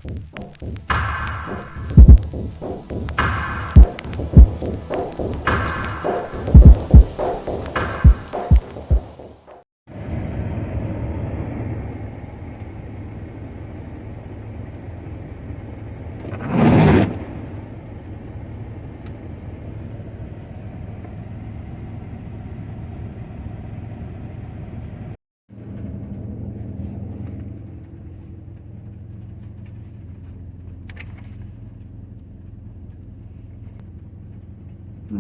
You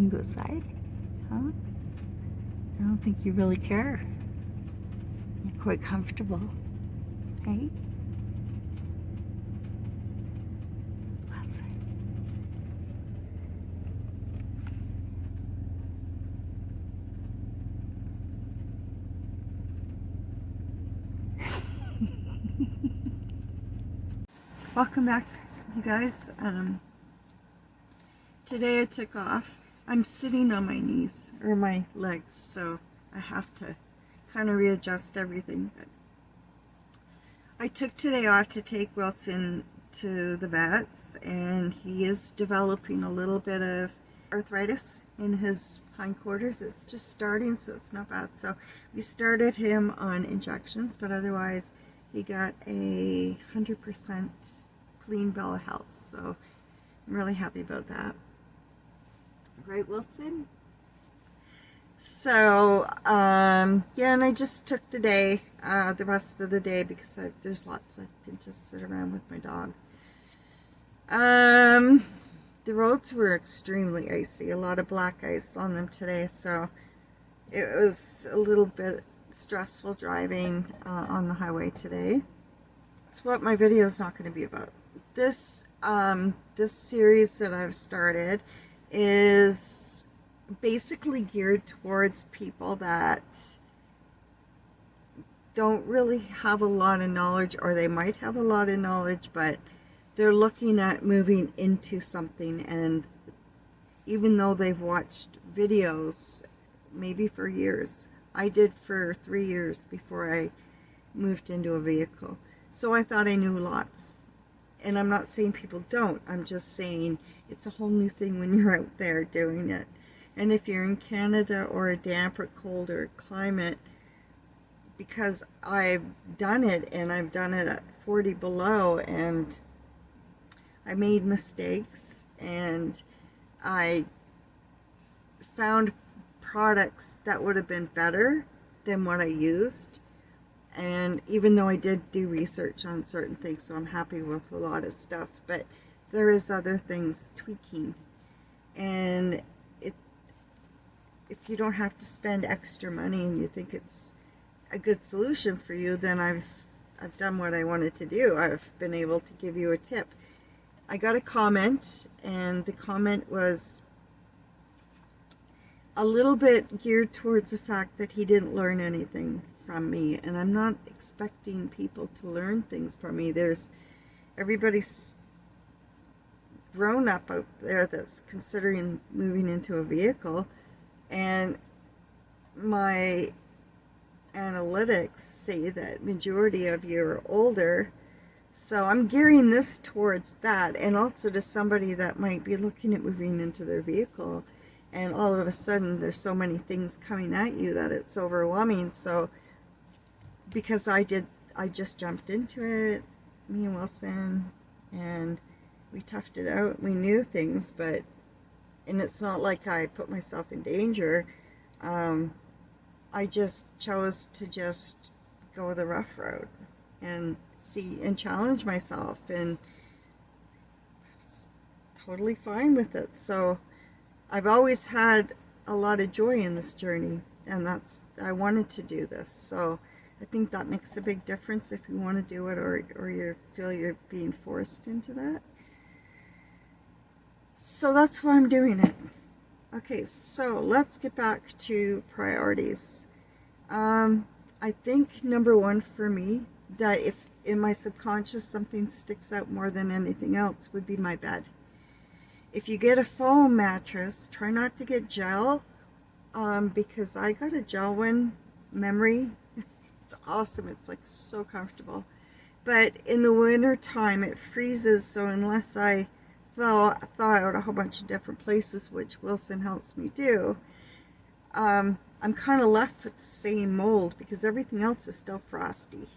want to go outside? Huh? I don't think you really care. You're quite comfortable. Hey? Outside. Welcome back, you guys. Today I took off. I'm sitting on my knees, or my legs, so I have to kind of readjust everything. But I took today off to take Wilson to the vets, and he is developing a little bit of arthritis in his hindquarters. It's just starting, so it's not bad. So we started him on injections, but otherwise he got a 100% clean bill of health. So I'm really happy about that. Right, Wilson? So, yeah, and I just took the day, the rest of the day, because there's lots I can just sit around with my dog. The roads were extremely icy, a lot of black ice on them today, so it was a little bit stressful driving on the highway today. That's what my video is not going to be about. This series that I've started is basically geared towards people that don't really have a lot of knowledge, or they might have a lot of knowledge, but they're looking at moving into something, and even though they've watched videos maybe for years, I did for 3 years before I moved into a vehicle, so I thought I knew lots. And I'm not saying people don't, I'm just saying it's a whole new thing when you're out there doing it. And if you're in Canada or a damper, colder climate, because I've done it, and I've done it at 40 below, and I made mistakes, and I found products that would have been better than what I used. And even though I did do research on certain things, so I'm happy with a lot of stuff, but there is other things tweaking. And if you don't have to spend extra money and you think it's a good solution for you, then I've done what I wanted to do. I've been able to give you a tip. I got a comment, and the comment was a little bit geared towards the fact that he didn't learn anything from me, and I'm not expecting people to learn things from me. Everybody's grown up out there that's considering moving into a vehicle, and my analytics say that majority of you are older, so I'm gearing this towards that, and also to somebody that might be looking at moving into their vehicle, and all of a sudden there's so many things coming at you that it's overwhelming. So because I just jumped into it, me and Wilson, and we toughed it out. We knew things, and it's not like I put myself in danger. I just chose to just go the rough road and see and challenge myself, and totally fine with it. So I've always had a lot of joy in this journey, and I wanted to do this. So I think that makes a big difference if you want to do it, or you feel you're being forced into that. So that's why I'm doing it. Okay, so let's get back to priorities. I think number one for me, that if in my subconscious something sticks out more than anything else, would be my bed. If you get a foam mattress, try not to get gel, because I got a gel one, Memory. It's awesome. It's like so comfortable. But in the winter time it freezes, so unless I thaw out a whole bunch of different places, which Wilson helps me do, I'm kind of left with the same mold because everything else is still frosty.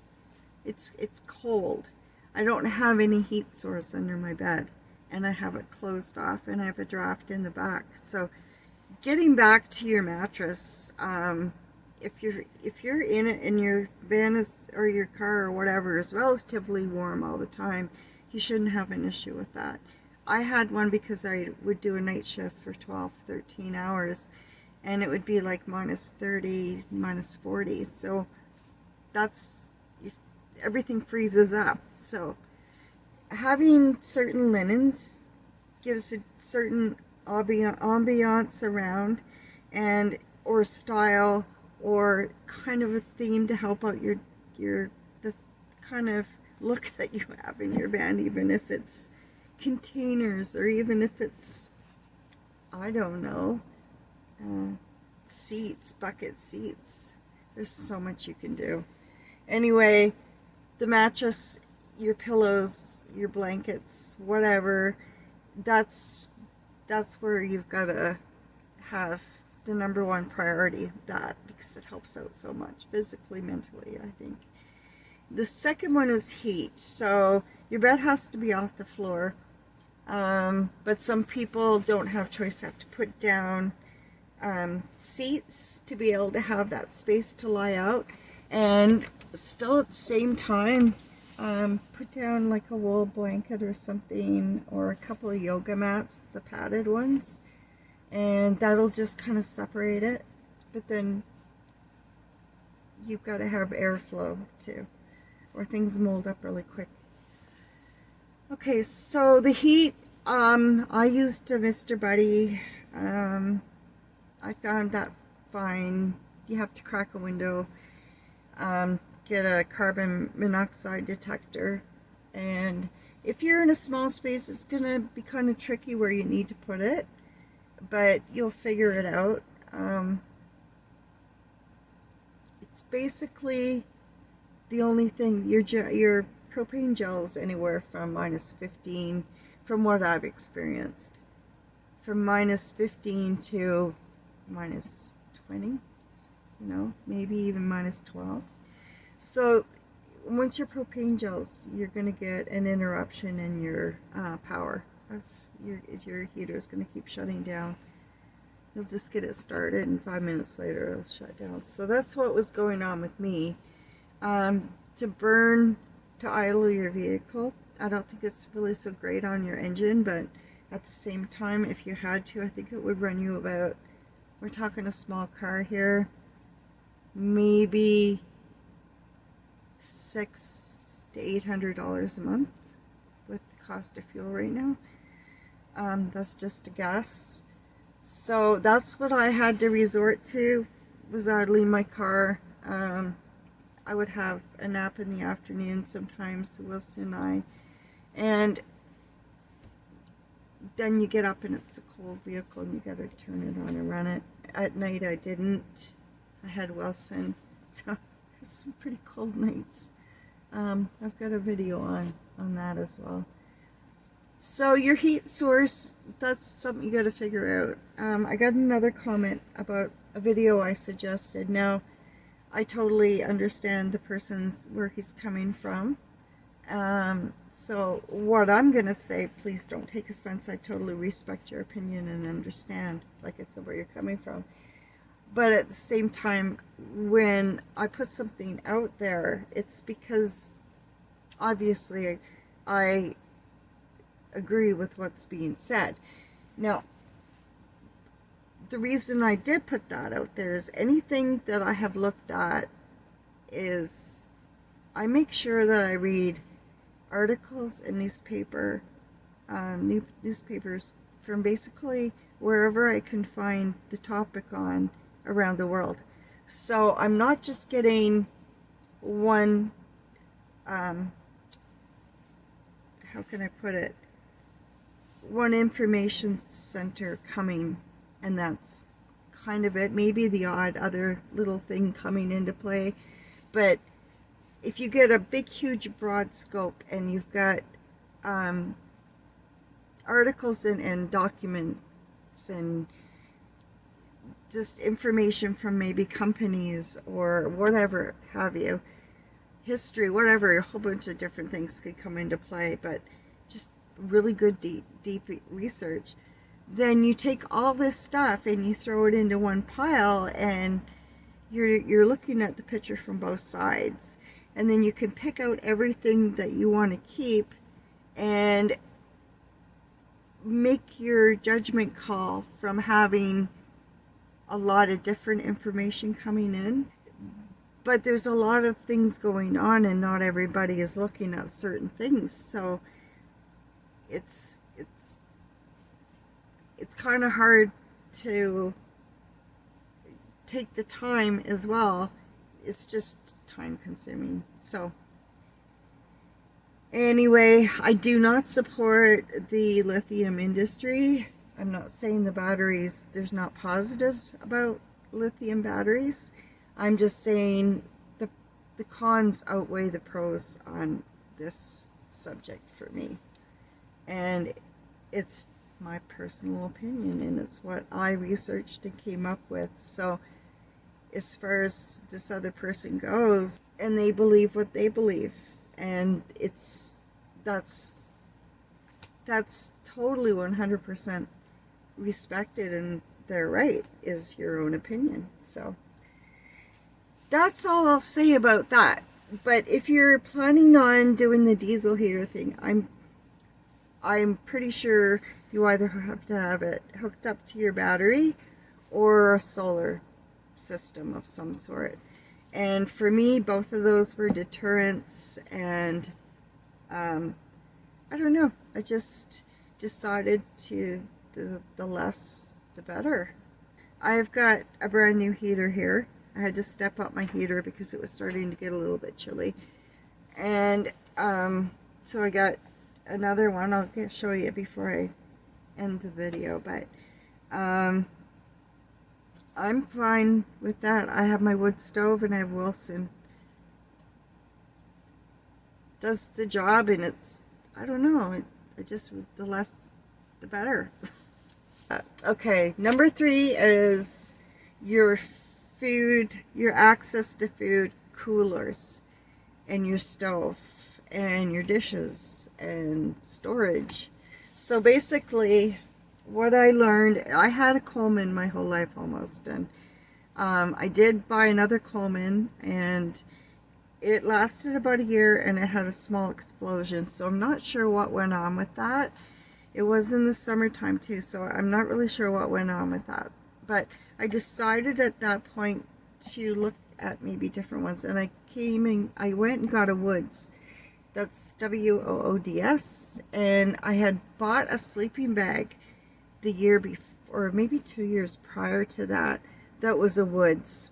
It's cold. I don't have any heat source under my bed, and I have it closed off, and I have a draft in the back. So getting back to your mattress, if you're in it and your van is, or your car or whatever, is relatively warm all the time, you shouldn't have an issue with that. I had one because I would do a night shift for 12, 13 hours, and it would be like minus 30, minus 40. So that's, everything freezes up. So having certain linens gives a certain ambiance around, and or style, or kind of a theme to help out the kind of look that you have in your van, even if it's containers, or even if it's, I don't know, seats, bucket seats. There's so much you can do. Anyway, the mattress, your pillows, your blankets, whatever, that's where you've got to have the number one priority, that, because it helps out so much physically, mentally, I think. The second one is heat. So your bed has to be off the floor, but some people don't have choice, have to put down seats to be able to have that space to lie out, and still at the same time put down like a wool blanket or something, or a couple of yoga mats, the padded ones, and that'll just kind of separate it. But then you've got to have airflow too, or things mold up really quick. Okay, so the heat, I used a Mr. Buddy. I found that fine. You have to crack a window, get a carbon monoxide detector, and if you're in a small space, it's gonna be kind of tricky where you need to put it, but you'll figure it out. It's basically the only thing, your propane gels anywhere from minus 15, from what I've experienced, from minus 15 to minus 20, you know, maybe even minus 12. So once your propane gels, you're going to get an interruption in your power. Your heater is going to keep shutting down. You'll just get it started, and 5 minutes later it'll shut down. So that's what was going on with me. To idle your vehicle, I don't think it's really so great on your engine, but at the same time, if you had to, I think it would run you about, we're talking a small car here, maybe $600 to $800 a month with the cost of fuel right now. That's just a guess. So that's what I had to resort to, was idling my car. I would have a nap in the afternoon sometimes, Wilson and I, and then you get up and it's a cold vehicle and you gotta turn it on and run it. At night I didn't. I had Wilson, so there's some pretty cold nights. I've got a video on that as well. So your heat source, that's something you gotta figure out. I got another comment about a video I suggested. Now, I totally understand the person's, where he's coming from. So what I'm going to say, please don't take offense. I totally respect your opinion and understand, like I said, where you're coming from. But at the same time, when I put something out there, it's because obviously I agree with what's being said. Now, the reason I did put that out there is anything that I have looked at is, I make sure that I read articles in newspapers from basically wherever I can find the topic on around the world. So I'm not just getting one, how can I put it, one information center coming, and that's kind of it. Maybe the odd other little thing coming into play, but if you get a big, huge, broad scope and you've got articles and documents and just information from maybe companies or whatever have you, history, whatever, a whole bunch of different things could come into play, but just really good deep research. Then you take all this stuff and you throw it into one pile, and you're looking at the picture from both sides, and then you can pick out everything that you want to keep and make your judgment call from having a lot of different information coming in. But there's a lot of things going on, and not everybody is looking at certain things, so it's kind of hard to take the time as well. It's just time consuming. So anyway, I do not support the lithium industry. I'm not saying the batteries, there's not positives about lithium batteries. I'm just saying the cons outweigh the pros on this subject for me. And it's my personal opinion, and it's what I researched and came up with. So as far as this other person goes, and they believe what they believe, and that's totally 100% respected, and their right is your own opinion. So that's all I'll say about that. But if you're planning on doing the diesel heater thing, I'm pretty sure you either have to have it hooked up to your battery or a solar system of some sort. And for me, both of those were deterrents, and I don't know, I just decided to the less the better. I've got a brand new heater here. I had to step up my heater because it was starting to get a little bit chilly, and so I got another one. I'll show you before I end the video, but I'm fine with that. I have my wood stove, and I have Wilson. Does the job, and it's, I don't know, it just, the less the better. Okay, number 3 is your food, your access to food coolers, and your stove, and your dishes, and storage. So basically, what I learned, I had a Coleman my whole life almost, and I did buy another Coleman, and it lasted about a year, and it had a small explosion, so I'm not sure what went on with that. It was in the summertime too, so I'm not really sure what went on with that. But I decided at that point to look at maybe different ones, and I went and got a Woods. That's Woods, and I had bought a sleeping bag the year before, or maybe 2 years prior to that, that was a Woods.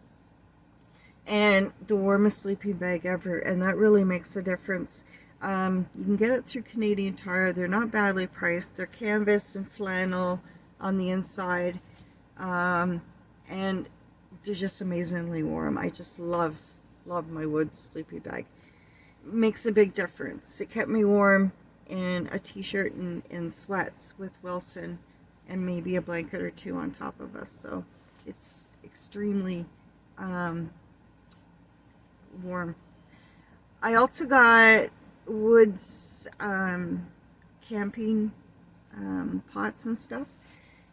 And the warmest sleeping bag ever, and that really makes a difference. You can get it through Canadian Tire. They're not badly priced. They're canvas and flannel on the inside, and they're just amazingly warm. I just love my Woods sleeping bag. Makes a big difference. It kept me warm in a t-shirt and sweats with Wilson, and maybe a blanket or two on top of us. So it's extremely warm. I also got Woods camping pots and stuff.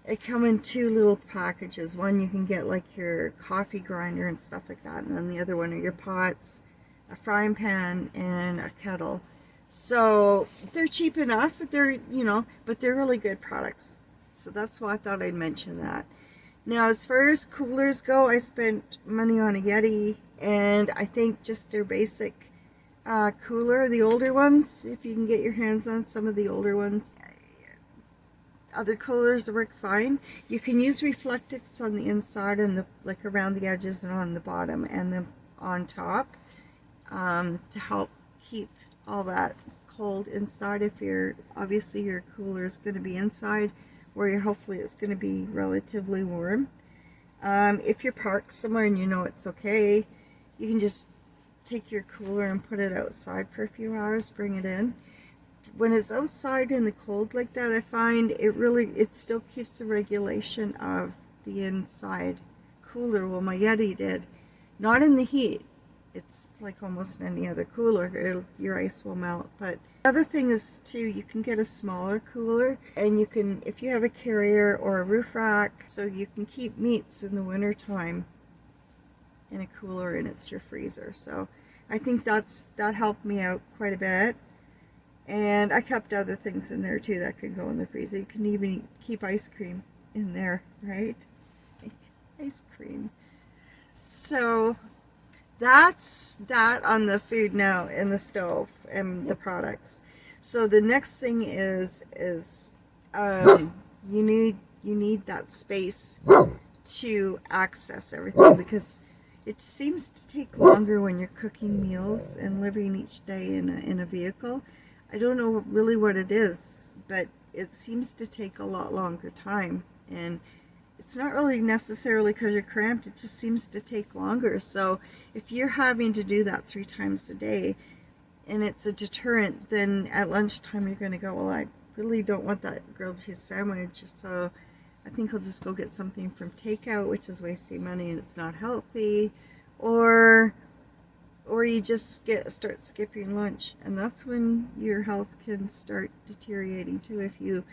They come in 2 little packages. One you can get like your coffee grinder and stuff like that, and then the other one are your pots, a frying pan, and a kettle. So they're cheap enough, but they're, but they're really good products. So that's why I thought I'd mention that. Now, as far as coolers go, I spent money on a Yeti, and I think just their basic cooler, the older ones, if you can get your hands on some of the older ones. Other coolers work fine. You can use reflectix on the inside and like around the edges and on the bottom and then on top to help keep all that cold inside. If obviously your cooler is going to be inside, where hopefully it's going to be relatively warm. If you're parked somewhere and you know it's okay, you can just take your cooler and put it outside for a few hours, bring it in. When it's outside in the cold like that, I find it still keeps the regulation of the inside cooler. Well, my Yeti did. Not in the heat. It's like almost any other cooler. Your ice will melt. But the other thing is too, you can get a smaller cooler, and you can, if you have a carrier or a roof rack, so you can keep meats in the winter time in a cooler, and it's your freezer. So I think that helped me out quite a bit. And I kept other things in there too that could go in the freezer. You can even keep ice cream in there, right? Ice cream. So that's that on the food now in the stove and the products. So the next thing is you need that space to access everything, because it seems to take longer when you're cooking meals and living each day in a vehicle. I don't know really what it is, but it seems to take a lot longer time, and it's not really necessarily because you're cramped, it just seems to take longer. So if you're having to do that 3 times a day and it's a deterrent, then at lunchtime you're going to go, well, I really don't want that grilled cheese sandwich, so I think I'll just go get something from takeout, which is wasting money and it's not healthy. Or you just start skipping lunch, and that's when your health can start deteriorating too. If you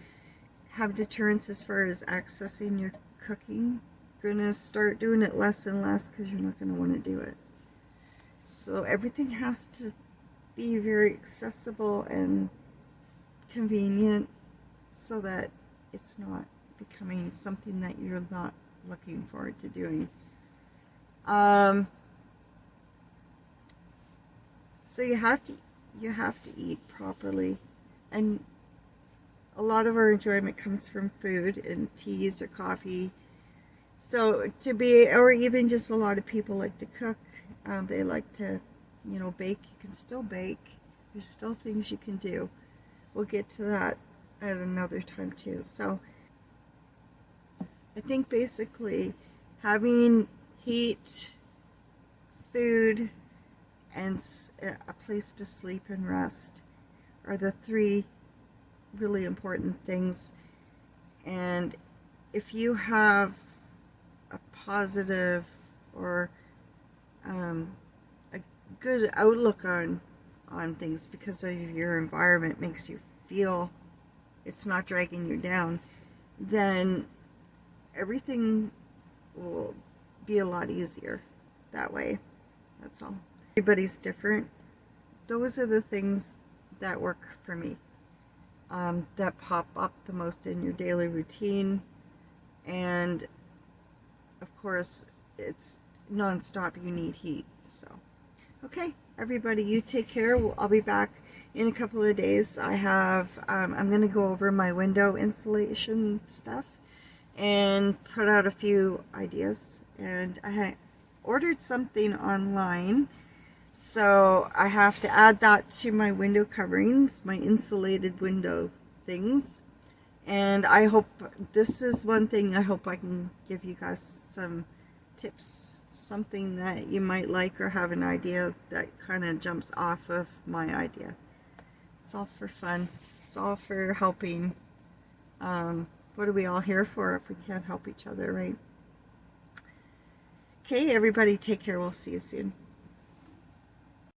have deterrence as far as accessing your cooking, you're going to start doing it less and less because you're not going to want to do it. So everything has to be very accessible and convenient so that it's not becoming something that you're not looking forward to doing. So you have to eat properly, and a lot of our enjoyment comes from food and teas or coffee. So or even just a lot of people like to cook. They like to, bake. You can still bake. There's still things you can do. We'll get to that at another time too. So I think basically having heat, food, and a place to sleep and rest are the 3 really important things. And if you have a positive or a good outlook on things because of your environment makes you feel it's not dragging you down, then everything will be a lot easier that way. That's all. Everybody's different. Those are the things that work for me, that pop up the most in your daily routine. And of course, it's non-stop. You need heat. So okay, everybody, you take care. I'll be back in a couple of days. I'm going to go over my window insulation stuff and put out a few ideas. And I ordered something online, so I have to add that to my window coverings, my insulated window things. And I hope this is one thing I hope I can give you guys some tips, something that you might like or have an idea that kind of jumps off of my idea. It's all for fun. It's all for helping. What are we all here for if we can't help each other, right? Okay, everybody, take care. We'll see you soon.